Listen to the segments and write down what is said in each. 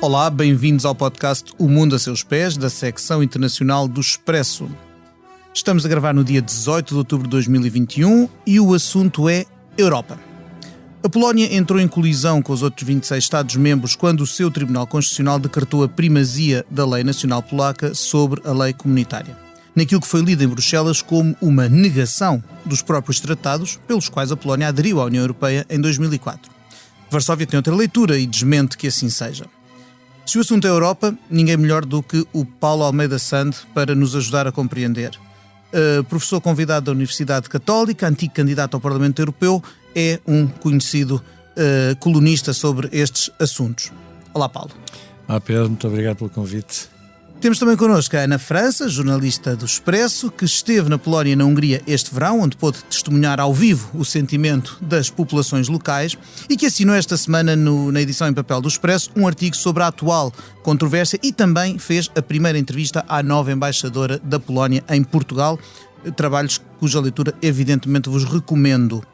Olá, bem-vindos ao podcast O Mundo a Seus Pés, da secção internacional do Expresso. Estamos a gravar no dia 18 de outubro de 2021 e o assunto é Europa. A Polónia entrou em colisão com os outros 26 Estados-membros quando o seu Tribunal Constitucional decretou a primazia da lei nacional polaca sobre a lei comunitária, naquilo que foi lido em Bruxelas como uma negação dos próprios tratados pelos quais a Polónia aderiu à União Europeia em 2004. Varsóvia tem outra leitura e desmente que assim seja. Se o assunto é Europa, ninguém melhor do que o Paulo Almeida Sande para nos ajudar a compreender. Professor convidado da Universidade Católica, antigo candidato ao Parlamento Europeu, é um conhecido colunista sobre estes assuntos. Olá, Paulo. Olá, Pedro, muito obrigado pelo convite. Temos também connosco a Ana França, jornalista do Expresso, que esteve na Polónia e na Hungria este verão, onde pôde testemunhar ao vivo o sentimento das populações locais e que assinou esta semana na edição em papel do Expresso um artigo sobre a atual controvérsia e também fez a primeira entrevista à nova embaixadora da Polónia em Portugal, trabalhos cuja leitura evidentemente vos recomendo.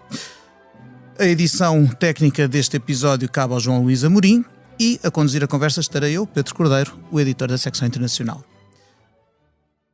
A edição técnica deste episódio cabe ao João Luís Amorim. E a conduzir a conversa estarei eu, Pedro Cordeiro, o editor da secção internacional.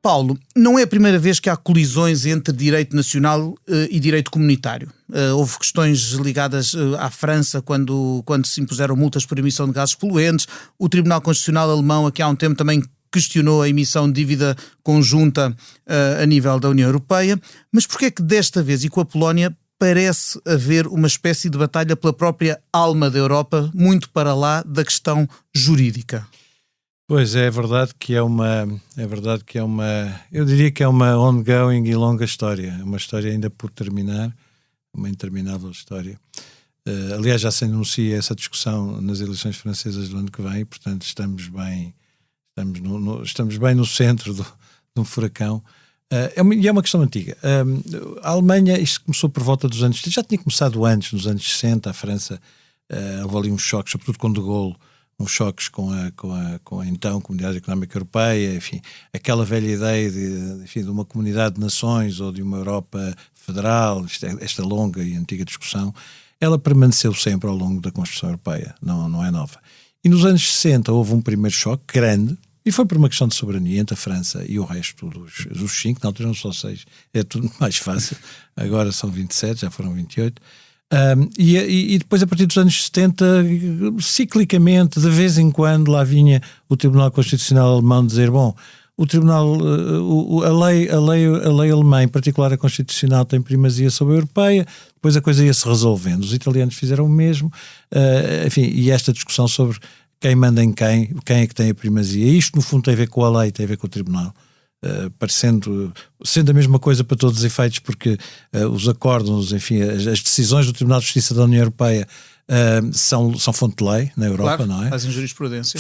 Paulo, não é a primeira vez que há colisões entre direito nacional e direito comunitário. Houve questões ligadas à França quando se impuseram multas por emissão de gases poluentes. O Tribunal Constitucional alemão, aqui há um tempo, também questionou a emissão de dívida conjunta a nível da União Europeia. Mas porquê é que desta vez, e com a Polónia, parece haver uma espécie de batalha pela própria alma da Europa, muito para lá da questão jurídica? Pois é verdade que eu diria que é uma ongoing e longa história, uma história ainda por terminar, uma interminável história. Aliás, já se anuncia essa discussão nas eleições francesas do ano que vem, portanto estamos bem no centro de um furacão. E é uma questão antiga. A Alemanha, isto começou por volta dos anos... Já tinha começado antes, nos anos 60, a França houve ali uns choques, sobretudo com De Gaulle, uns choques com a então Comunidade Económica Europeia, enfim, aquela velha ideia de uma comunidade de nações ou de uma Europa federal, esta longa e antiga discussão, ela permaneceu sempre ao longo da construção europeia, não é nova. E nos anos 60 houve um primeiro choque grande, e foi por uma questão de soberania entre a França e o resto dos 5, na altura não só 6, é tudo mais fácil, agora são 27, já foram 28. E depois, a partir dos anos 70, ciclicamente, de vez em quando, lá vinha o Tribunal Constitucional alemão dizer, bom, o Tribunal, a lei alemã, em particular a Constitucional, tem primazia sobre a Europeia, depois a coisa ia-se resolvendo. Os italianos fizeram o mesmo, enfim, e esta discussão sobre quem manda em quem é que tem a primazia. Isto, no fundo, tem a ver com a lei, tem a ver com o Tribunal. Sendo a mesma coisa para todos os efeitos, porque os acórdãos, enfim, as decisões do Tribunal de Justiça da União Europeia são fonte de lei na Europa, claro, não é? Fazem jurisprudência.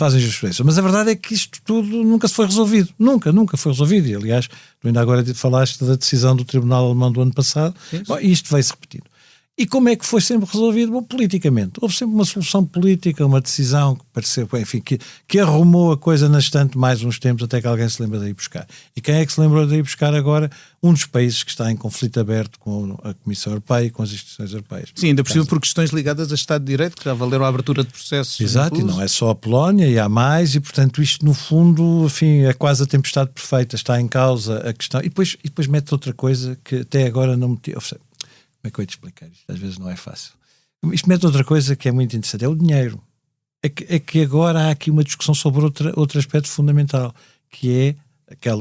Mas a verdade é que isto tudo nunca se foi resolvido. Nunca foi resolvido. E, aliás, tu ainda agora falaste da decisão do Tribunal Alemão do ano passado. Bom, isto vai-se repetindo. E como é que foi sempre resolvido? Bom, politicamente. Houve sempre uma solução política, uma decisão que pareceu, enfim, que arrumou a coisa na estante mais uns tempos até que alguém se lembra de ir buscar. E quem é que se lembrou de ir buscar agora? Um dos países que está em conflito aberto com a Comissão Europeia e com as instituições europeias. Sim, ainda possível por questões ligadas a Estado de Direito, que já valeram a abertura de processos. Exato, incluso. E não é só a Polónia, e há mais, e portanto isto no fundo, enfim, é quase a tempestade perfeita, está em causa a questão. E depois mete outra coisa que até agora não meti. Como é que eu ia te explicar isto? Às vezes não é fácil. Isto mete outra coisa que é muito interessante, é o dinheiro. É que agora há aqui uma discussão sobre outro aspecto fundamental, que é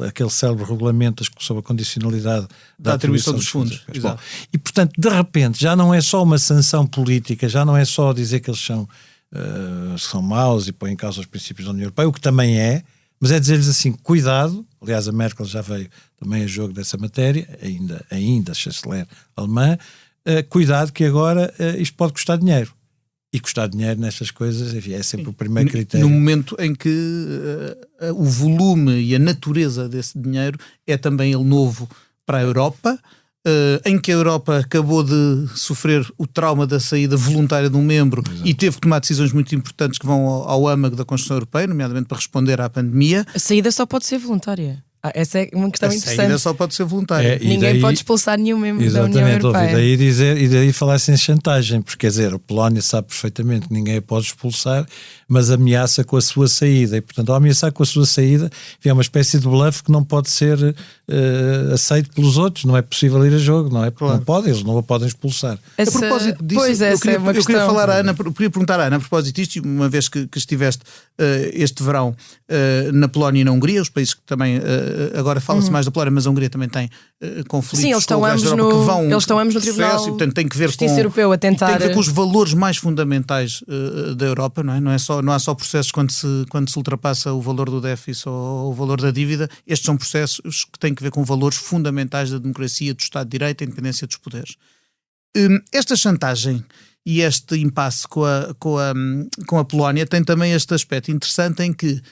aquele célebre regulamento sobre a condicionalidade da atribuição dos fundos. Bom, e portanto, de repente, já não é só uma sanção política, já não é só dizer que eles são maus e põem em causa os princípios da União Europeia, o que também é, mas é dizer-lhes assim, cuidado. Aliás, a Merkel já veio também a jogo dessa matéria, ainda chanceler alemã, cuidado que agora isto pode custar dinheiro. E custar dinheiro nestas coisas, enfim, é sempre o primeiro critério. No momento em que o volume e a natureza desse dinheiro é também ele novo para a Europa, em que a Europa acabou de sofrer o trauma da saída voluntária de um membro. Exato. E teve que tomar decisões muito importantes que vão ao âmago da Constituição Europeia, nomeadamente para responder à pandemia. A saída só pode ser voluntária. Essa é uma questão interessante. A saída só pode ser voluntária. Ninguém pode expulsar nenhum membro da União Europeia. E daí falar-se em chantagem, porque quer dizer, a Polónia sabe perfeitamente que ninguém a pode expulsar, mas ameaça com a sua saída. E, portanto, ao ameaçar com a sua saída, é uma espécie de bluff que não pode ser aceito pelos outros. Não é possível ir a jogo, não é? Porque não podem, eles não a podem expulsar. A propósito disso, eu queria falar à Ana, queria perguntar à Ana, a propósito disto, uma vez que estiveste este verão na Polónia e na Hungria, os países que também, agora fala-se mais da Polónia, mas a Hungria também tem conflitos. Sim, eles estão ambos no Tribunal e, portanto, tem que ver Justiça Europeu a tentar... Tem que ver com os valores mais fundamentais da Europa, não é? Não há só processos quando se ultrapassa o valor do déficit ou o valor da dívida. Estes são processos que têm que ver com valores fundamentais da democracia, do Estado de Direito, a independência dos poderes. Esta chantagem e este impasse com a Polónia tem também este aspecto interessante em que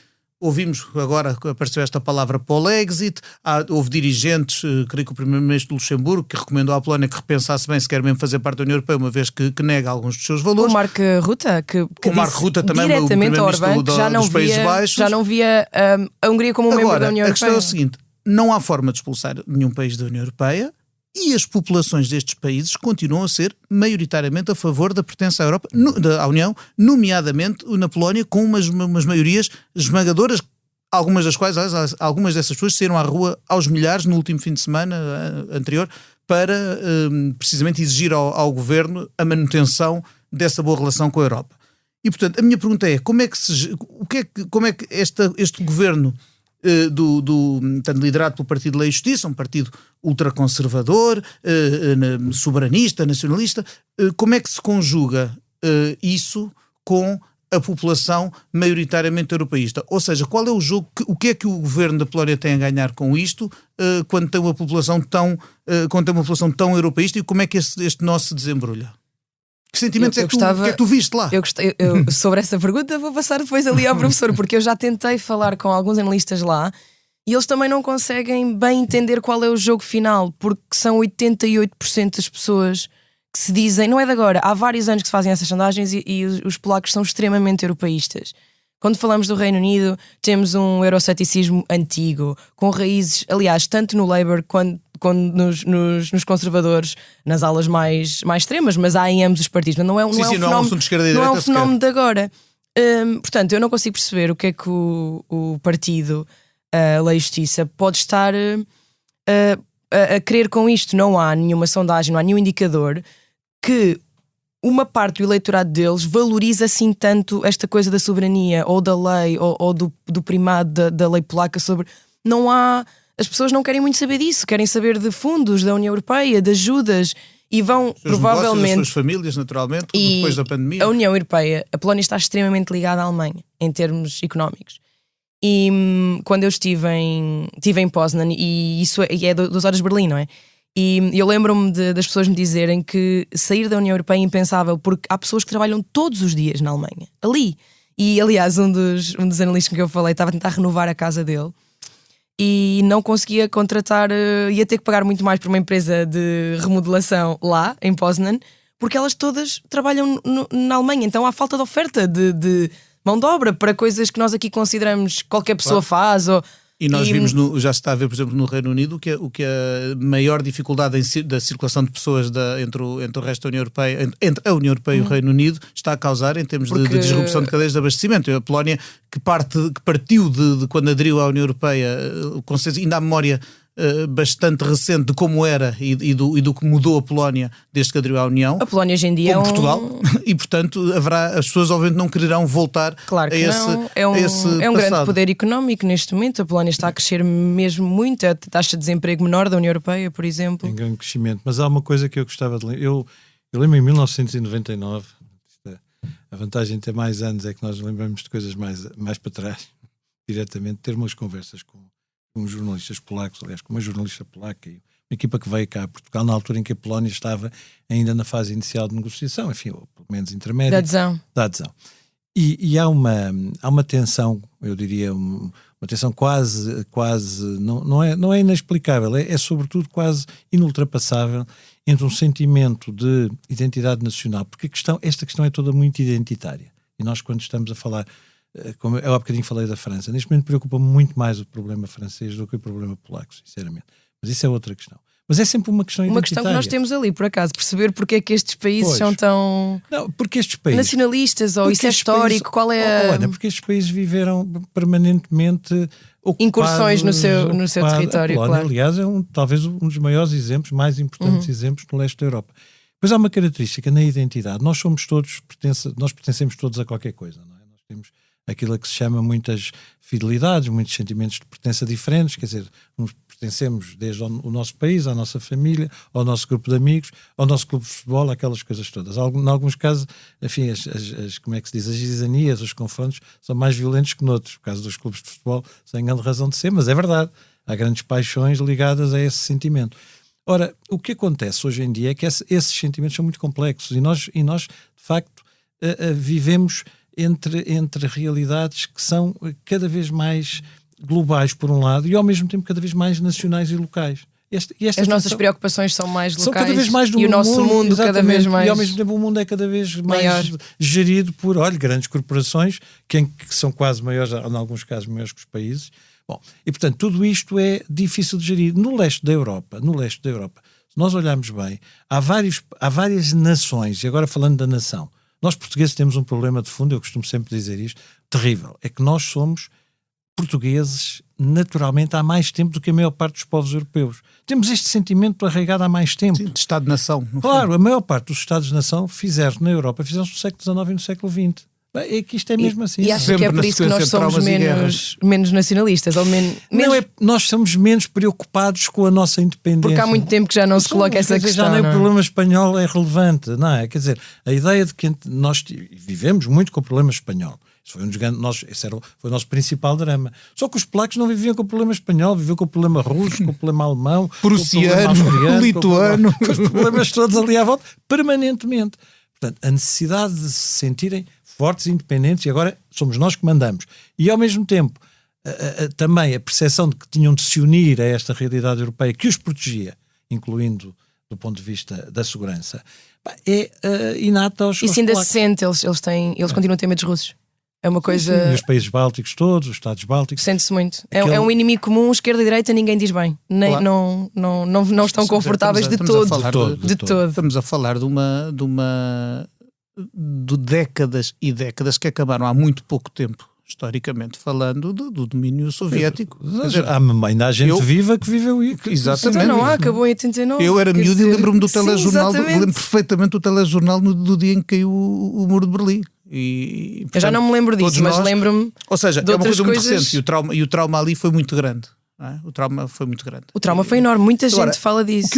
ouvimos agora, apareceu esta palavra Polexit, houve dirigentes, creio que o primeiro-ministro do Luxemburgo, que recomendou à Polónia que repensasse bem se quer mesmo fazer parte da União Europeia, uma vez que nega alguns dos seus valores. O Mark Rutte, que o Mark Rutte também, diretamente ao Orbán, dos Países Baixos. Já não via a Hungria como um membro da União Europeia. A questão é o seguinte, não há forma de expulsar nenhum país da União Europeia, e as populações destes países continuam a ser maioritariamente a favor da pertença à Europa, à União, nomeadamente na Polónia, com umas maiorias esmagadoras, algumas dessas pessoas saíram à rua aos milhares no último fim de semana anterior para precisamente exigir ao governo a manutenção dessa boa relação com a Europa. E, portanto, a minha pergunta é, como é que este governo portanto, liderado pelo Partido Lei e Justiça, um partido ultraconservador, soberanista, nacionalista, como é que se conjuga isso com a população maioritariamente europeísta? Ou seja, qual é o jogo, o que é que o governo da Polónia tem a ganhar com isto quando tem uma população tão europeísta, e como é que este nó se desembrulha? Que sentimentos que é que tu viste lá? Eu, sobre essa pergunta, vou passar depois ali ao professor, porque eu já tentei falar com alguns analistas lá e eles também não conseguem bem entender qual é o jogo final, porque são 88% das pessoas que se dizem, não é de agora, há vários anos que se fazem essas sondagens e os polacos são extremamente europeístas. Quando falamos do Reino Unido, temos um euroceticismo antigo, com raízes, aliás, tanto no Labour quanto nos conservadores, nas alas mais extremas, mas há em ambos os partidos. Não é um fenómeno de agora. Portanto, eu não consigo perceber o que é que o partido Lei e Justiça pode estar a querer com isto. Não há nenhuma sondagem, não há nenhum indicador que uma parte do eleitorado deles valoriza assim tanto esta coisa da soberania ou da lei ou do primado da lei polaca sobre... Não há... As pessoas não querem muito saber disso, querem saber de fundos da União Europeia, de ajudas, e vão provavelmente... As suas famílias, naturalmente, depois da pandemia. A União Europeia, a Polónia está extremamente ligada à Alemanha, em termos económicos. E quando eu estive em Poznan, e isso é 2 horas de Berlim, não é? E eu lembro-me das pessoas me dizerem que sair da União Europeia é impensável, porque há pessoas que trabalham todos os dias na Alemanha, ali. E, aliás, um dos analistas com que eu falei estava a tentar renovar a casa dele e não conseguia contratar, ia ter que pagar muito mais por uma empresa de remodelação lá, em Poznan, porque elas todas trabalham na Alemanha. Então há falta de oferta de mão de obra para coisas que nós aqui consideramos que qualquer pessoa faz. E nós vimos, já se está a ver, por exemplo, no Reino Unido, o que a maior dificuldade da circulação de pessoas entre o resto da União Europeia, entre a União Europeia e o Reino Unido, está a causar em termos de disrupção de cadeias de abastecimento. A Polónia, que partiu de quando aderiu à União Europeia, com certeza, ainda há memória bastante recente de como era e do que mudou a Polónia desde que aderiu à União. A Polónia hoje em dia como Portugal, e portanto as pessoas obviamente não quererão voltar claro a esse não. É passado. um grande poder económico neste momento. A Polónia está a crescer mesmo muito, é a taxa de desemprego menor da União Europeia, por exemplo. Tem grande crescimento, mas há uma coisa que eu gostava de ler. Eu lembro em 1999, a vantagem de ter mais anos é que nós lembramos de coisas mais para trás, diretamente, ter umas conversas com jornalistas polacos, aliás, com uma jornalista polaca e uma equipa que veio cá a Portugal na altura em que a Polónia estava ainda na fase inicial de negociação, enfim, ou pelo menos intermédia. Da adesão. E há uma tensão, eu diria, uma tensão quase não é inexplicável, é sobretudo quase inultrapassável entre um sentimento de identidade nacional, porque esta questão é toda muito identitária. E nós, quando estamos a falar como eu há bocadinho falei da França, neste momento preocupa-me muito mais o problema francês do que o problema polaco, sinceramente. Mas isso é outra questão. Mas é sempre uma questão identitária. Uma questão que nós temos ali, por acaso, perceber porque é que estes países são tão porque estes países, nacionalistas, ou isso é histórico, qual é Olha, porque estes países viveram permanentemente incursões no seu território, claro. Aliás, talvez um dos maiores exemplos, mais importantes exemplos no leste da Europa. Depois há uma característica na identidade. Nós pertencemos todos a qualquer coisa, não é? Nós temos aquilo que se chama muitas fidelidades, muitos sentimentos de pertença diferentes, quer dizer, uns pertencemos desde o nosso país, à nossa família, ao nosso grupo de amigos, ao nosso clube de futebol, aquelas coisas todas. Em alguns casos, enfim, como é que se diz, as cisanias, os confrontos são mais violentos que noutros. No caso dos clubes de futebol, sem grande razão de ser, mas é verdade. Há grandes paixões ligadas a esse sentimento. Ora, o que acontece hoje em dia é que esses sentimentos são muito complexos e nós de facto, vivemos entre realidades que são cada vez mais globais, por um lado, e ao mesmo tempo cada vez mais nacionais e locais. As nossas preocupações são mais locais, são cada vez mais e o nosso mundo cada vez mais... E ao mesmo tempo o mundo é cada vez mais gerido por, grandes corporações, que são quase maiores, em alguns casos maiores que os países. Bom, e portanto tudo isto é difícil de gerir. No leste da Europa, se nós olharmos bem, há várias nações, e agora falando da nação, nós portugueses temos um problema de fundo, eu costumo sempre dizer isto, terrível, é que nós somos portugueses naturalmente há mais tempo do que a maior parte dos povos europeus. Temos este sentimento arraigado há mais tempo. Sim, de Estado-nação. Claro, a maior parte dos Estados-nação fizeram na Europa, fizeram-se no século XIX e no século XX. É que isto é mesmo assim. E acho que é por isso que nós somos menos nacionalistas. Ou nós somos menos preocupados com a nossa independência. Porque há muito tempo que já não se coloca essa questão. Já nem o problema espanhol é relevante, não é? Quer dizer, a ideia de que nós vivemos muito com o problema espanhol. Esse foi o nosso principal drama. Só que os polacos não viviam com o problema espanhol, viviam com o problema russo, com o problema alemão, prussiano, lituano, com os problemas todos ali à volta, permanentemente. Portanto, a necessidade de se sentirem fortes e independentes, e agora somos nós que mandamos. E ao mesmo tempo, também a percepção de que tinham de se unir a esta realidade europeia que os protegia, incluindo do ponto de vista da segurança, é inata aos Isso ainda se sente, eles continuam a ter medos russos. É uma coisa... Sim, os países bálticos todos, os Estados bálticos. Sente-se muito. É um inimigo comum, esquerda e direita, ninguém diz bem. Não estão confortáveis de todo. Estamos a falar de décadas e décadas que acabaram há muito pouco tempo, historicamente falando, do domínio soviético. Ainda há gente viva que viveu isso. Exatamente. Então acabou em 89. Eu era miúdo e lembro-me do telejornal, lembro perfeitamente do telejornal do dia em que caiu o muro de Berlim. E, portanto, eu já não me lembro disso, mas lembro-me. Ou seja, é uma coisa muito recente e o trauma ali foi muito grande. O trauma foi muito grande. O trauma foi enorme, muita gente fala disso.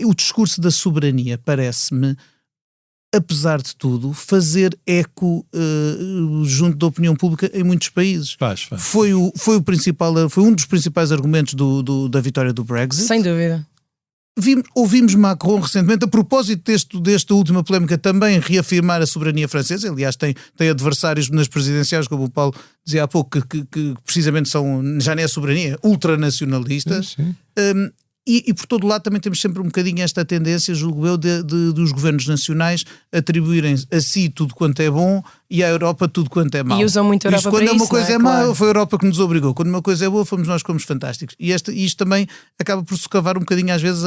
O discurso da soberania parece-me, apesar de tudo, fazer eco junto da opinião pública em muitos países. Foi um dos principais argumentos da vitória do Brexit. Sem dúvida. Ouvimos Macron recentemente, a propósito desta última polémica, também reafirmar a soberania francesa. Aliás, tem adversários nas presidenciais, como o Paulo dizia há pouco, que precisamente já nem é soberania, ultranacionalistas. Sim. E por todo lado também temos sempre um bocadinho esta tendência, julgo eu, dos governos nacionais atribuírem a si tudo quanto é bom e à Europa tudo quanto é mau. E usam muito a Europa quando para uma coisa isso, é má, foi a Europa que nos obrigou. Quando uma coisa é boa, fomos nós que fomos fantásticos. E isto também acaba por socavar um bocadinho às vezes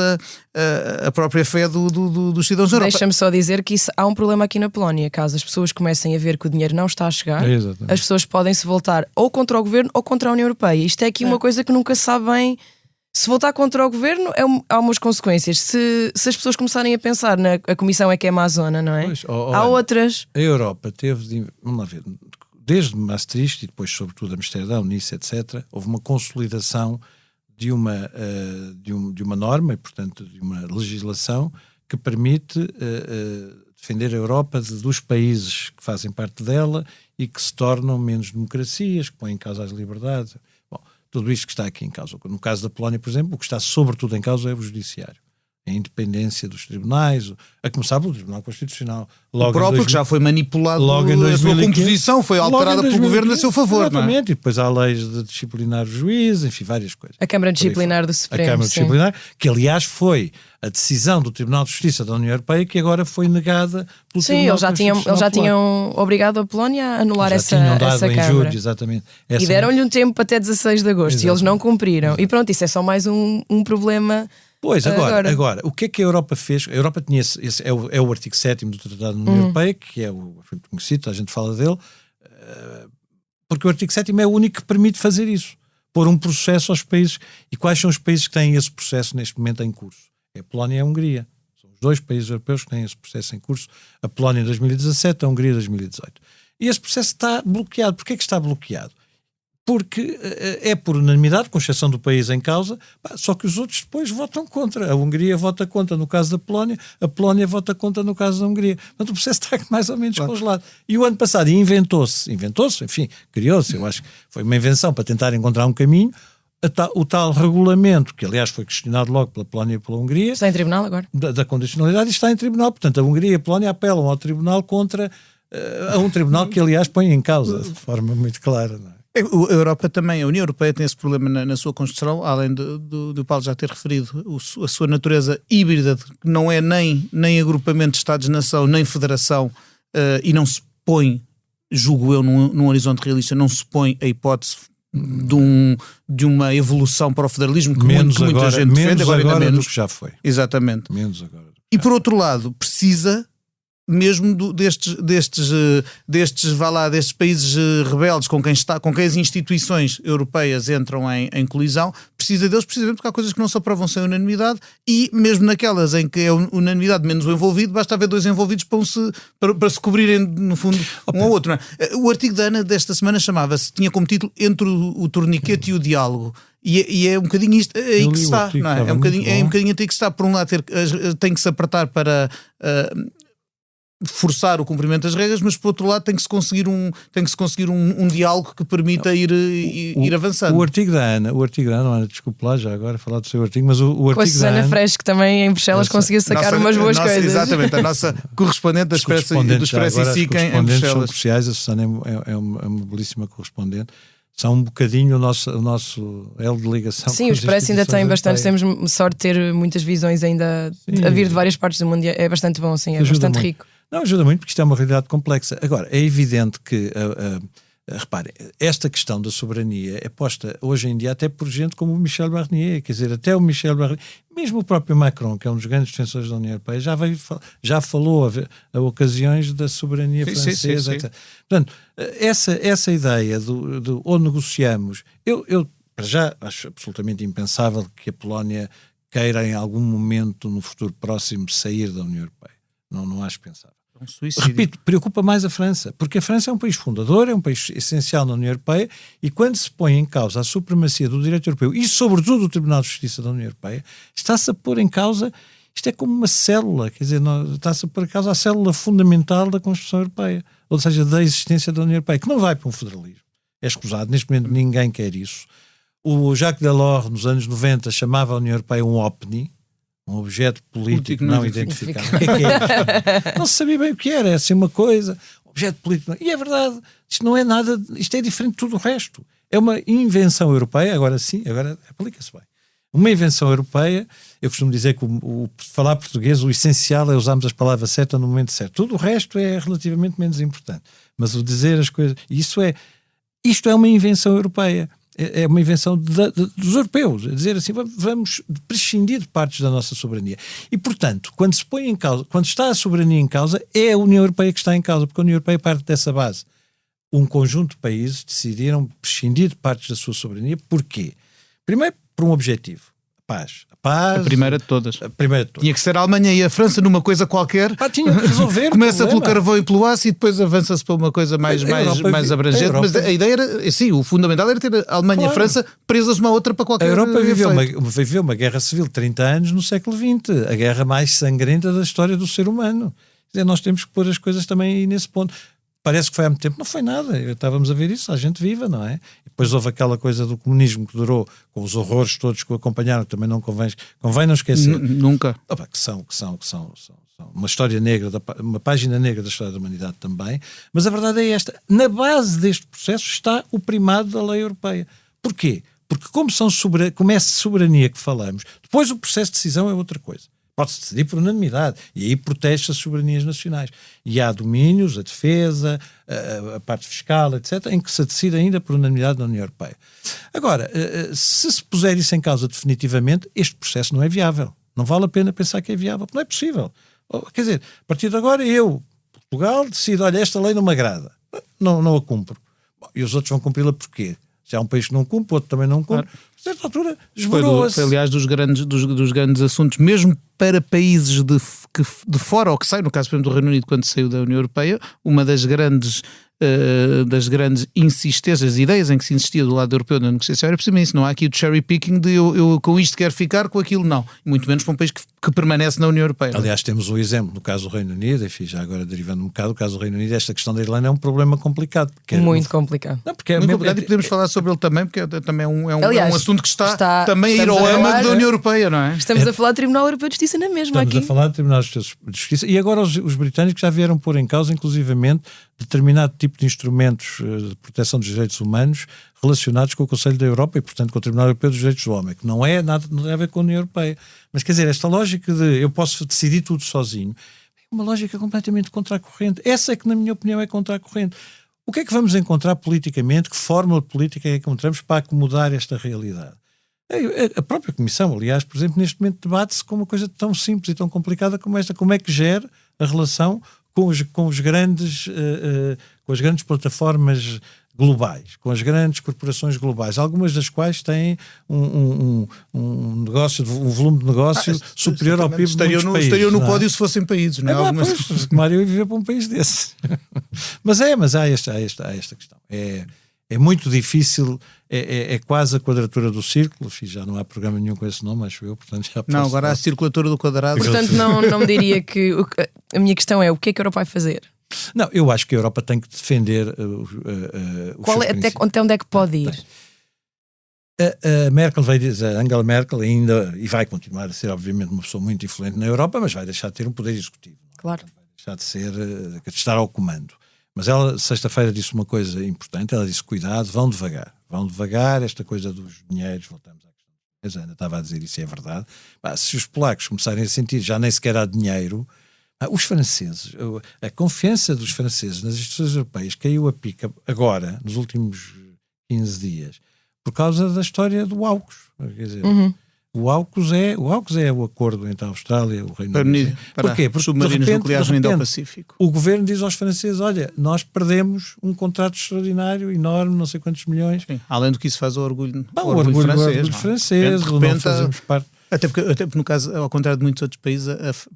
a própria fé dos cidadãos da Europa. Deixa-me só dizer que há um problema aqui na Polónia. Caso as pessoas comecem a ver que o dinheiro não está a chegar, as pessoas podem se voltar ou contra o governo ou contra a União Europeia. Isto é aqui uma coisa que nunca se sabe bem. Se voltar contra o governo, há umas consequências. Se as pessoas começarem a pensar a Comissão é que é má zona, não é? Há outras. A Europa teve, vamos lá ver, desde Maastricht e depois sobretudo Amsterdão, Nice, etc., houve uma consolidação de uma norma e, portanto, de uma legislação que permite defender a Europa dos países que fazem parte dela e que se tornam menos democracias, que põem em causa as liberdades. Bom, tudo isto que está aqui em causa. No caso da Polónia, por exemplo, o que está sobretudo em causa é o judiciário. a independência dos tribunais, a começar pelo Tribunal Constitucional. Logo o próprio que já foi manipulado, logo em 2015, a sua composição foi alterada pelo governo a seu favor. Exatamente, não é? E depois há leis de disciplinar os juízes, enfim, várias coisas. A Câmara Disciplinar do Supremo. A Câmara Disciplinar, que aliás foi a decisão do Tribunal de Justiça da União Europeia que agora foi negada pelo Tribunal Constitucional. Eles já tinham obrigado a Polónia a anular essa Câmara. Julho, exatamente. E deram-lhe um tempo até 16 de agosto e eles não cumpriram. E pronto, isso é só mais um problema. Pois, agora, o que é que a Europa fez? A Europa tinha é o artigo 7º do Tratado da União Europeia, que é o conhecido, a gente fala dele, porque o artigo 7º é o único que permite fazer isso, pôr um processo aos países. E quais são os países que têm esse processo neste momento em curso? É a Polónia e a Hungria. São os 2 países europeus que têm esse processo em curso, a Polónia em 2017, a Hungria em 2018. E esse processo está bloqueado. Porquê é que está bloqueado? Porque é por unanimidade, com exceção do país em causa, só que os outros depois votam contra. A Hungria vota contra no caso da Polónia, a Polónia vota contra no caso da Hungria. Portanto, o processo está mais ou menos congelado. E o ano passado inventou-se, enfim, criou-se, eu acho que foi uma invenção para tentar encontrar um caminho, o tal regulamento, que aliás foi questionado logo pela Polónia e pela Hungria. Está em tribunal agora? Da condicionalidade, está em tribunal. Portanto, a Hungria e a Polónia apelam ao tribunal contra a um tribunal que aliás põe em causa, de forma muito clara, não é? A Europa também, a União Europeia tem esse problema na sua construção, além do Paulo já ter referido a sua natureza híbrida, que não é nem agrupamento de Estados-nação, nem federação, e não se põe, julgo eu, num horizonte realista, não se põe a hipótese de uma evolução para o federalismo, que muita gente defende, agora ainda menos do que já foi. Exatamente. Menos agora. E por outro lado, precisa mesmo destes países rebeldes com quem as instituições europeias entram em colisão, precisa deles precisamente porque há coisas que não se aprovam sem unanimidade, e mesmo naquelas em que é unanimidade menos o envolvido, basta haver 2 envolvidos para se cobrirem, no fundo, um ao outro. Não é? O artigo da Ana desta semana tinha como título Entre o Torniquete e o Diálogo. E é um bocadinho isto aí que está, não é? É um bocadinho aí que está. Por um lado, tem que se apertar para forçar o cumprimento das regras, mas por outro lado tem que se conseguir um diálogo que permita ir avançando. O artigo da Ana, Ana, desculpe lá já agora falar do seu artigo, mas o artigo com a Susana Fresh, que também em Bruxelas conseguiu sacar umas boas coisas. Exatamente, a nossa correspondente do Expresso e SIC em Bruxelas. São cruciais, a Susana é uma belíssima correspondente. São um bocadinho o nosso elo de ligação. Sim, o Expresso ainda tem bastante. Temos sorte de ter muitas visões ainda a vir de várias partes do mundo. É bastante bom, sim, é bastante rico. Não, ajuda muito porque isto é uma realidade complexa. Agora, é evidente que, repare, esta questão da soberania é posta hoje em dia até por gente como o Michel Barnier, quer dizer, até o Michel Barnier, mesmo o próprio Macron, que é um dos grandes defensores da União Europeia, já falou a ocasiões da soberania francesa, etc. Portanto, essa ideia do ou negociamos, eu para já acho absolutamente impensável que a Polónia queira em algum momento no futuro próximo sair da União Europeia. Não acho pensável. Repito, preocupa mais a França, porque a França é um país fundador, é um país essencial na União Europeia, e quando se põe em causa a supremacia do direito europeu e sobretudo do Tribunal de Justiça da União Europeia, está-se a pôr em causa, isto é como uma célula, quer dizer, está-se a pôr em causa a célula fundamental da Constituição Europeia, ou seja, da existência da União Europeia, que não vai para um federalismo. É escusado, neste momento ninguém quer isso. O Jacques Delors, nos anos 90, chamava a União Europeia um OPNI, um objeto político não identificado. O que é isso? Não se sabia bem o que era, assim uma coisa, objeto político. E é verdade, isto não é nada, isto é diferente de tudo o resto. É uma invenção europeia, agora sim, agora aplica-se bem. Uma invenção europeia, eu costumo dizer que falar português, o essencial é usarmos as palavras certas no momento certo. Tudo o resto é relativamente menos importante. Mas o dizer as coisas, isto é uma invenção europeia. É uma invenção dos europeus, a dizer assim, vamos prescindir de partes da nossa soberania. E, portanto, quando se põe em causa, quando está a soberania em causa, é a União Europeia que está em causa, porque a União Europeia parte dessa base. Um conjunto de países decidiram prescindir de partes da sua soberania. Porquê? Primeiro, por um objetivo. A paz. A primeira de todas. A primeira de todas. Tinha que ser a Alemanha e a França numa coisa qualquer. Tinha que resolver. Começa pelo carvão e pelo aço e depois avança-se para uma coisa mais abrangente. Mas a ideia era, sim, o fundamental era ter a Alemanha e a França presas uma à outra para qualquer. A Europa viveu uma guerra civil de 30 anos no século XX, a guerra mais sangrenta da história do ser humano. Quer dizer, nós temos que pôr as coisas também aí nesse ponto. parece que foi há muito tempo. Não foi nada, estávamos a ver isso, a gente viva, não é? E depois houve aquela coisa do comunismo que durou, com os horrores todos que o acompanharam, que também não convém não esquecer. Nunca. Que são uma história negra, uma página negra da história da humanidade também, mas a verdade é esta: na base deste processo está o primado da lei europeia. Porquê? Porque como é soberania que falamos, depois o processo de decisão é outra coisa. Pode-se decidir por unanimidade e aí protege as soberanias nacionais. E há domínios, a defesa, a parte fiscal, etc., em que se decide ainda por unanimidade na União Europeia. Agora, se puser isso em causa definitivamente, este processo não é viável. Não vale a pena pensar que é viável, não é possível. Quer dizer, a partir de agora Portugal, decido, olha, esta lei não me agrada, não a cumpro. Bom, e os outros vão cumpri-la porquê? Se há um país que não cumpre, outro também não cumpre. Claro. A certa altura, esborou-se. Foi, aliás, dos grandes assuntos, mesmo para países de fora, ou que saem, no caso, por exemplo, do Reino Unido, quando saiu da União Europeia, uma das grandes insistências, ideias em que se insistia do lado europeu na negociação era precisamente isso. Não há aqui o cherry picking de eu com isto quero ficar, com aquilo não. Muito menos para um país que permanece na União Europeia. Aliás, temos um exemplo no caso do Reino Unido, enfim, já agora derivando um bocado, o caso do Reino Unido, esta questão da Irlanda é um problema complicado. Muito complicado. Não, porque muito complicado, e podemos falar sobre ele também, porque também aliás, é um assunto que está também a ir ao âmago da União Europeia, não é? Estamos a falar do Tribunal Europeu de Justiça na mesma aqui. Estamos a falar do Tribunal de Justiça e agora os britânicos já vieram pôr em causa, inclusivamente, determinado tipo de instrumentos de proteção dos direitos humanos relacionados com o Conselho da Europa e, portanto, com o Tribunal Europeu dos Direitos do Homem, que não é nada, não tem a ver com a União Europeia. Mas, quer dizer, esta lógica de eu posso decidir tudo sozinho é uma lógica completamente contra a corrente. Essa é que, na minha opinião, é contra a corrente. O que é que vamos encontrar politicamente? Que fórmula política é que encontramos para acomodar esta realidade? A própria Comissão, aliás, por exemplo, neste momento debate-se com uma coisa tão simples e tão complicada como esta. Como é que gera a relação com as grandes plataformas globais, com as grandes corporações globais, algumas das quais têm um volume de negócio superior ao PIB de muitos países. Estariam no pódio se fossem países, não é? Pois, Mário ia viver para um país desse. mas há esta questão. É muito difícil, é quase a quadratura do círculo. Já não há programa nenhum com esse nome, acho eu, portanto já não, agora há a circulatura do quadrado. Portanto, não me diria que a minha questão é o que é que a Europa vai fazer? Não, eu acho que a Europa tem que defender até onde é que pode ir? A Merkel veio dizer, a Angela Merkel ainda, e vai continuar a ser obviamente uma pessoa muito influente na Europa, mas vai deixar de ter um poder executivo. Claro. Vai deixar de estar ao comando. Mas ela, sexta-feira, disse uma coisa importante. Ela disse, cuidado, vão devagar, esta coisa dos dinheiros, voltamos à questão dos dinheiros, ainda estava a dizer isso, é verdade. Se os polacos começarem a sentir, já nem sequer há dinheiro, os franceses, a confiança dos franceses nas instituições europeias caiu a pica agora, nos últimos 15 dias, por causa da história do AUKUS. Quer dizer, o AUKUS é o acordo entre a Austrália e o Reino Unido. Porquê? Porque submarinos nucleares no Indo-Pacífico. O governo diz aos franceses, olha, nós perdemos um contrato extraordinário, enorme, não sei quantos milhões. Sim. Além do que isso faz o orgulho francês, não fazemos parte. Até porque, no caso, ao contrário de muitos outros países,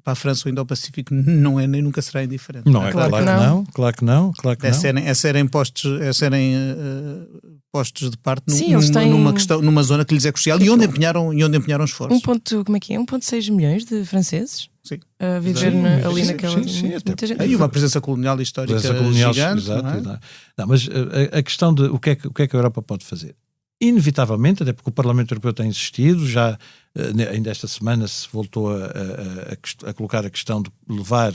para a França o Indo-Pacífico não é nem nunca será indiferente. Não é, claro que não. É serem postos de parte numa zona que lhes é crucial e onde empenharam esforços. 1,6 milhões de franceses? Sim. A viver ali naquela... muita gente. E uma presença colonial histórica gigante. Não, mas a questão de o que é que a Europa pode fazer? Inevitavelmente, até porque o Parlamento Europeu tem insistido, já ainda esta semana se voltou a colocar a questão de levar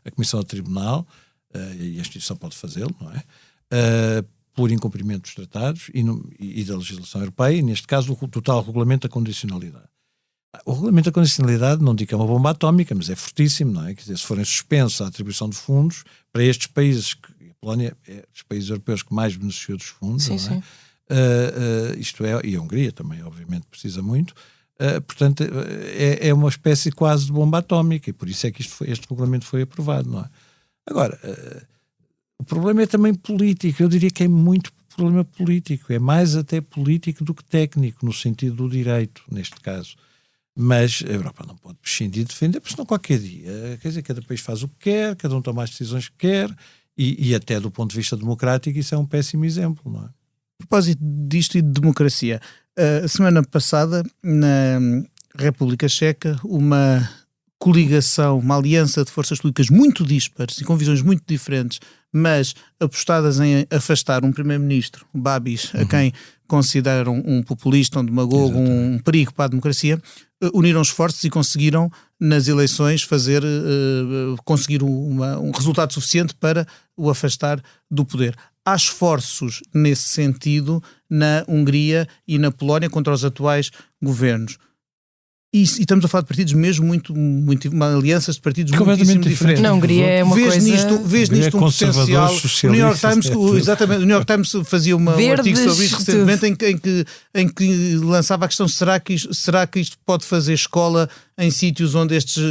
a Comissão ao Tribunal, e a instituição pode fazê-lo, não é? Por incumprimento dos tratados e da legislação europeia, e neste caso o total regulamento da condicionalidade. O regulamento da condicionalidade não digo que é uma bomba atómica, mas é fortíssimo, não é? Quer dizer, se forem suspensa a atribuição de fundos para estes países, a Polónia é dos países europeus que mais beneficiou dos fundos, não é? Sim. Isto é, e a Hungria também obviamente precisa muito, portanto é uma espécie quase de bomba atómica e por isso é que este regulamento foi aprovado, não é? Agora, o problema é também político, eu diria que é muito problema político, é mais até político do que técnico, no sentido do direito, neste caso. Mas a Europa não pode prescindir de defender, porque senão qualquer dia, quer dizer, cada país faz o que quer, cada um toma as decisões que quer e até do ponto de vista democrático isso é um péssimo exemplo, não é? A propósito disto e de democracia, a semana passada, na República Checa, uma coligação, uma aliança de forças políticas muito dispares e com visões muito diferentes, mas apostadas em afastar um primeiro-ministro, o Babis, a quem consideram um populista, um demagogo, um perigo para a democracia, uniram esforços e conseguiram nas eleições conseguir um resultado suficiente para o afastar do poder. Há esforços nesse sentido na Hungria e na Polónia contra os atuais governos. E estamos a falar de partidos mesmo alianças de partidos muitíssimo diferentes. Na Hungria é uma coisa... Vês nisto um potencial. O New York Times, exatamente, o New York Times fazia um artigo sobre isto recentemente em que lançava a questão: será que isto pode fazer escola em sítios onde estes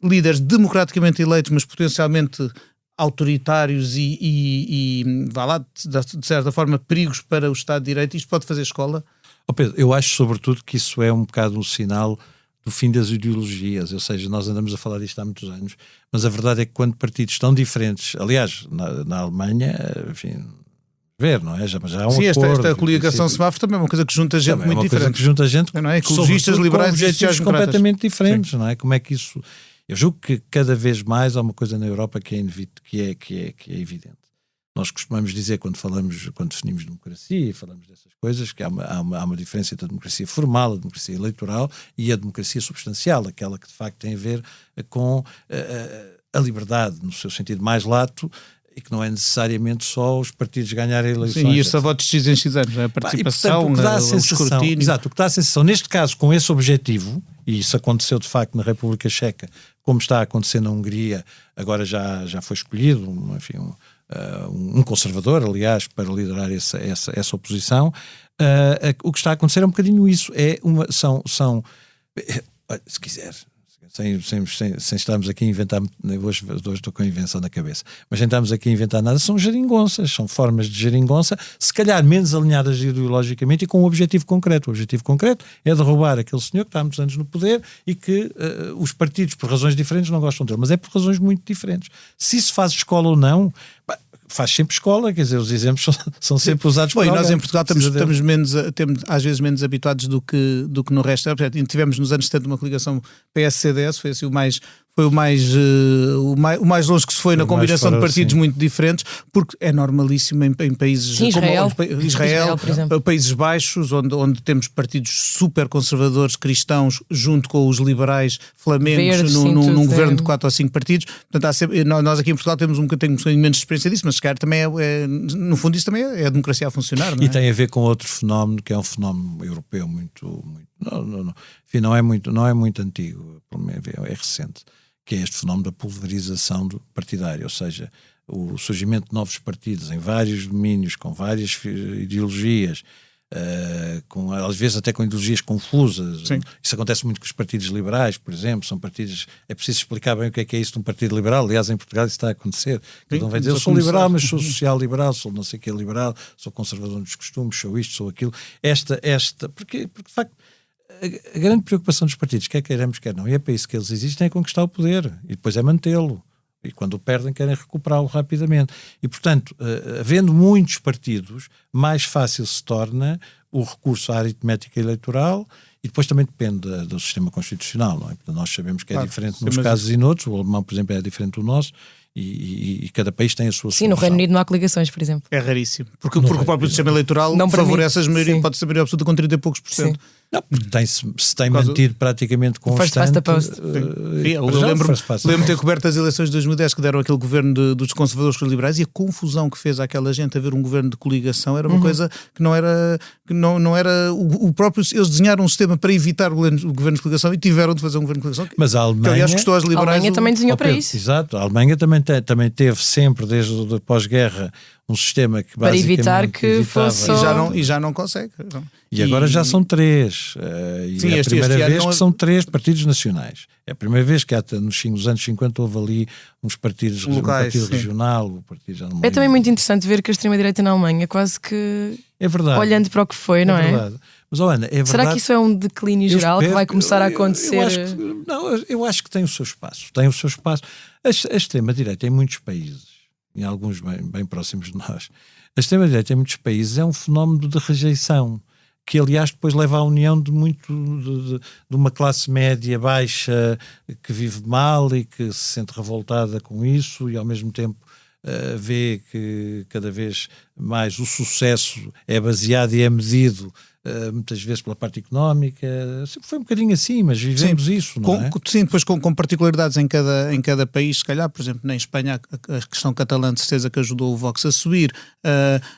líderes democraticamente eleitos, mas potencialmente autoritários e vá lá, de certa forma, perigos para o Estado de Direito, isto pode fazer escola? Oh Pedro, eu acho sobretudo que isso é um bocado um sinal do fim das ideologias, ou seja, nós andamos a falar disto há muitos anos, mas a verdade é que quando partidos tão diferentes, aliás, na Alemanha, enfim, não é? Já há um Sim, acordo. Esta coligação semáforo também é uma coisa que junta gente muito diferente. Coisa que junta gente, não é? Ecologistas, liberais e sociais-democratas completamente diferentes, não é? Como é que isso... Eu julgo que cada vez mais há uma coisa na Europa que é evidente. Nós costumamos dizer, quando definimos democracia e falamos dessas coisas, que há uma diferença entre a democracia formal, a democracia eleitoral e a democracia substancial, aquela que de facto tem a ver com a liberdade, no seu sentido mais lato, e que não é necessariamente só os partidos ganharem eleições. Sim, e este voto de X em X anos, a participação, o escrutínio. Exato, o que dá a sensação, neste caso, com esse objetivo, e isso aconteceu de facto na República Checa, como está a acontecer na Hungria, agora já foi escolhido, enfim, um conservador, aliás, para liderar essa oposição. O que está a acontecer é um bocadinho isso. Se quiser, sem estarmos aqui a inventar, hoje estou com a invenção na cabeça, mas sem estarmos aqui a inventar nada, são geringonças, são formas de geringonça, se calhar menos alinhadas ideologicamente e com um objetivo concreto. O objetivo concreto é derrubar aquele senhor que está há muitos anos no poder e que os partidos, por razões diferentes, não gostam dele, mas é por razões muito diferentes. Se isso faz escola ou não, faz sempre escola, quer dizer, os exemplos são sempre usados por alguém. Nós em Portugal estamos às vezes menos habituados do que no resto. Tivemos nos anos 70 uma coligação PS-CDS, foi assim o mais longe que se foi na combinação de partidos muito diferentes, porque é normalíssimo em países como Israel, por exemplo. Países Baixos, onde temos partidos super conservadores cristãos junto com os liberais flamengos num governo de 4 ou 5 partidos. Portanto, nós aqui em Portugal temos um bocadinho menos experiência disso, mas se calhar também no fundo isso também é a democracia a funcionar, não é? E tem a ver com outro fenómeno, que é um fenómeno europeu não é muito antigo, é recente, que é este fenómeno da pulverização partidária, ou seja, o surgimento de novos partidos em vários domínios, com várias ideologias, às vezes até com ideologias confusas. Sim. Isso acontece muito com os partidos liberais, por exemplo. São partidos, é preciso explicar bem o que é isso de um partido liberal. Aliás, em Portugal isso está a acontecer. Cada um vai dizer, eu sou liberal, mas sou social-liberal, sou não sei o que é liberal, sou conservador dos costumes, sou isto, sou aquilo. Porque de facto a grande preocupação dos partidos, quer queiramos, quer não, e é para isso que eles existem, é conquistar o poder e depois é mantê-lo. E quando o perdem querem recuperá-lo rapidamente. E, portanto, havendo muitos partidos, mais fácil se torna o recurso à aritmética eleitoral e depois também depende do sistema constitucional, não é? Portanto, nós sabemos que é diferente nos casos e noutros. O alemão, por exemplo, é diferente do nosso e cada país tem a sua solução. Sim, no Reino Unido não há coligações, por exemplo. É raríssimo. Porque o próprio sistema eleitoral não favorece as maiorias, pode ser maioria absoluta com 30 e poucos por cento. Não, porque se tem mantido praticamente constante. Eu lembro de ter coberto as eleições de 2010 que deram aquele governo dos conservadores com os liberais, e a confusão que fez àquela gente a ver um governo de coligação era uma coisa que não era o próprio. Eles desenharam um sistema para evitar o governo de coligação e tiveram de fazer um governo de coligação. Mas a Alemanha, que, aliás, custou às liberais. A Alemanha também desenhou para isso. Exato, a Alemanha também teve sempre, desde o pós-guerra, um sistema que para evitar que fosse e já não consegue. E agora já são 3. Sim, é a primeira vez que são 3 partidos nacionais. É a primeira vez que nos anos 50 houve ali uns partidos locais, um partido regional, o partido já não. É também muito interessante ver que a extrema-direita na Alemanha quase que é verdade, olhando para o que foi, não é? Verdade. Mas, Ana, é verdade. Será que isso é um declínio geral que vai começar a acontecer? Eu acho que tem o seu espaço. Tem o seu espaço. A extrema-direita em muitos países, em alguns bem próximos de nós, a extrema-direita em muitos países é um fenómeno de rejeição. que aliás depois leva à união de de uma classe média baixa que vive mal e que se sente revoltada com isso e ao mesmo tempo vê que cada vez mais o sucesso é baseado e é medido muitas vezes pela parte económica. Sempre foi um bocadinho assim, mas vivemos isso, não é? Sim, depois com particularidades em cada país, se calhar, por exemplo, na Espanha a questão catalã de certeza que ajudou o Vox a subir,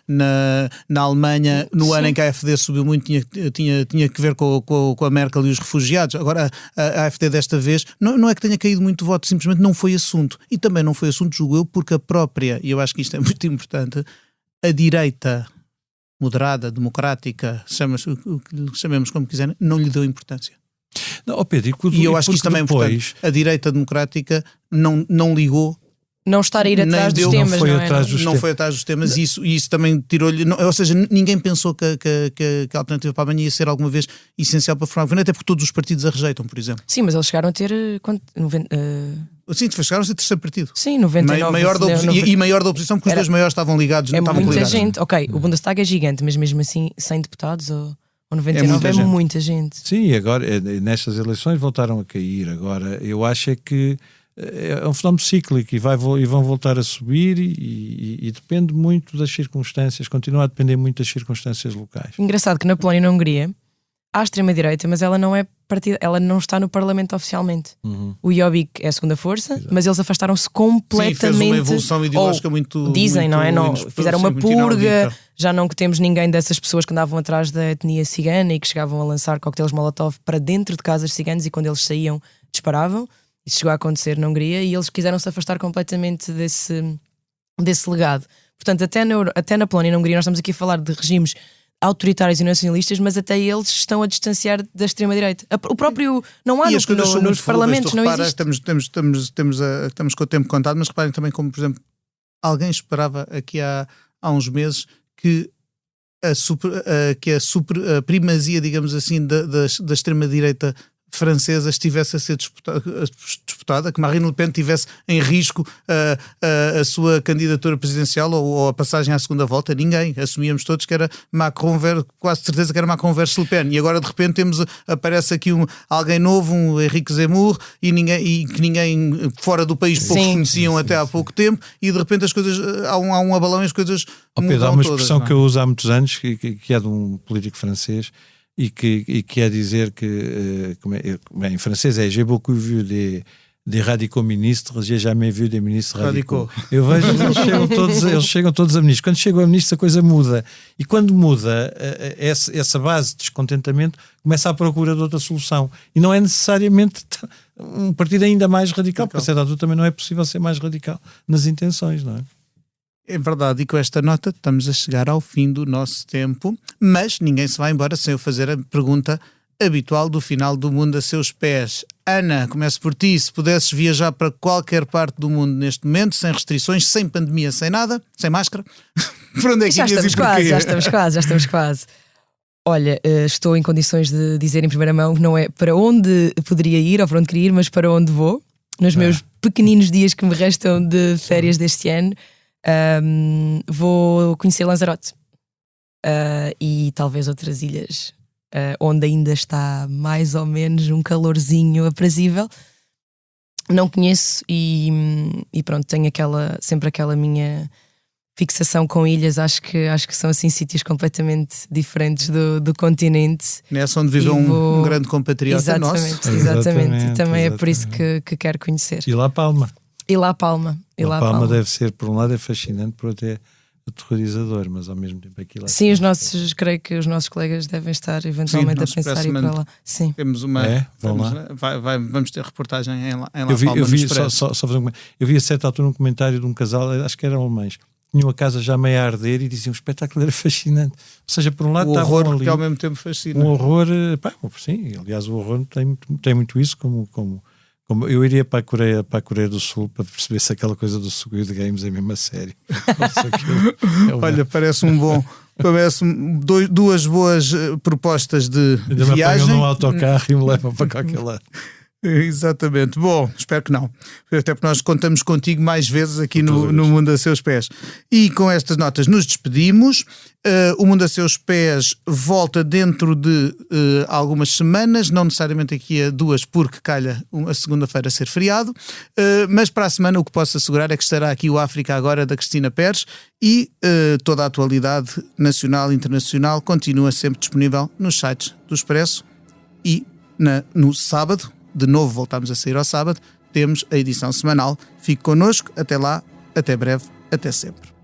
na Alemanha, no ano em que a AfD subiu muito, tinha que ver com a Merkel e os refugiados. Agora a AfD desta vez não é que tenha caído muito voto, simplesmente não foi assunto. E também não foi assunto, julgo eu, porque a própria, e eu acho que isto é muito importante, a direita moderada, democrática, chamemos como quiserem, não lhe deu importância. Não, Pedro, e eu acho que isto também é importante. A direita democrática não ligou. Não estar a ir atrás dos temas, não foi atrás dos temas, e isso também tirou-lhe. Ou seja, ninguém pensou que a alternativa para amanhã ia ser alguma vez essencial para formar governo, até porque todos os partidos a rejeitam, por exemplo. Sim, mas eles chegaram a ter. Sim, chegaram a ser terceiro partido. Sim, 99. Maior da oposição, porque os dois maiores estavam ligados. Estavam muita ligados. gente. Ok, o Bundestag é gigante, mas mesmo assim, 100 deputados ou 99 é muita gente. Sim, e agora, nestas eleições voltaram a cair. Agora, eu acho que é um fenómeno cíclico e vão voltar a subir e depende muito das circunstâncias, continua a depender muito das circunstâncias locais. Engraçado que na Polónia e na Hungria há extrema-direita, mas ela não é partida, ela não está no Parlamento oficialmente. O Jobbik é a segunda força, exato, mas eles afastaram-se completamente. Sim, fez uma evolução ideológica muito. Dizem, muito, não é? Não, fizeram uma purga, já não temos ninguém dessas pessoas que andavam atrás da etnia cigana e que chegavam a lançar coquetéis Molotov para dentro de casas ciganas e quando eles saíam disparavam. Isso chegou a acontecer na Hungria e eles quiseram se afastar completamente desse legado. Portanto, até na Polónia e na Hungria nós estamos aqui a falar de regimes autoritários e nacionalistas, mas até eles estão a distanciar da extrema-direita. O próprio não há nos parlamentos, não existe. Estamos com o tempo contado, mas reparem também como, por exemplo, alguém esperava aqui há uns meses que a primazia, digamos assim, da extrema-direita francesa estivesse a ser disputada, que Marine Le Pen tivesse em risco a sua candidatura presidencial ou a passagem à segunda volta. Ninguém. Assumíamos todos que era Macron, quase certeza que era Macron versus Le Pen. E agora de repente aparece aqui alguém novo, um Henrique Zemmour, que ninguém fora do país poucos conheciam até há pouco tempo, e de repente as coisas, há um abalão e as coisas mudam. Há uma expressão que eu uso há muitos anos, que é de um político francês, e que quer dizer que, em francês é j'ai beaucoup vu des radicaux ministres, j'ai jamais vu des ministres radicaux. Eu vejo eles chegam todos a ministros. Quando chegam a ministros a coisa muda. E quando muda, essa base de descontentamento começa à procura de outra solução. E não é necessariamente um partido ainda mais radical, porque a certa altura também não é possível ser mais radical nas intenções, não é? É verdade, e com esta nota estamos a chegar ao fim do nosso tempo, mas ninguém se vai embora sem eu fazer a pergunta habitual do final do mundo a seus pés. Ana, começo por ti. Se pudesses viajar para qualquer parte do mundo neste momento, sem restrições, sem pandemia, sem nada, sem máscara, para onde é que já estamos quase. Olha, estou em condições de dizer em primeira mão que não é para onde poderia ir ou para onde queria ir, mas para onde vou, nos meus pequeninos dias que me restam de férias deste ano. Vou conhecer Lanzarote e talvez outras ilhas onde ainda está mais ou menos um calorzinho aprazível. Não conheço e pronto, tenho sempre aquela minha fixação com ilhas. Acho que são assim sítios completamente diferentes do continente. Nessa onde vive um grande compatriota nosso. Exatamente. E também é por isso que quero conhecer. E La Palma. La Palma deve ser, por um lado é fascinante, por outro é aterrorizador, mas ao mesmo tempo aquilo é... Sim, creio que os nossos colegas devem estar eventualmente a pensar em ir para lá. Sim. Temos vamos ter reportagem em La Palma. Eu vi a certa altura um comentário de um casal, acho que eram alemães, tinham a casa já meio a arder e diziam: o espetáculo era fascinante. Ou seja, por um lado, o horror ali, que ao mesmo tempo fascina. Um horror, sim, aliás, o horror tem muito isso como eu iria para a Coreia do Sul para perceber se aquela coisa do Squid Games é mesmo a sério. Olha, parece duas boas propostas de ainda viagem. Me apanham num autocarro e me levam para qualquer lado. Exatamente. Bom, espero que não. Até porque nós contamos contigo mais vezes aqui no Mundo a Seus Pés. E com estas notas nos despedimos. O Mundo a Seus Pés volta dentro de algumas semanas, não necessariamente aqui a 2, porque calha a segunda-feira ser feriado. Mas para a semana o que posso assegurar é que estará aqui o África Agora da Cristina Pérez e toda a atualidade nacional e internacional continua sempre disponível nos sites do Expresso e no sábado. De novo voltamos a sair ao sábado, temos a edição semanal. Fique connosco, até lá, até breve, até sempre.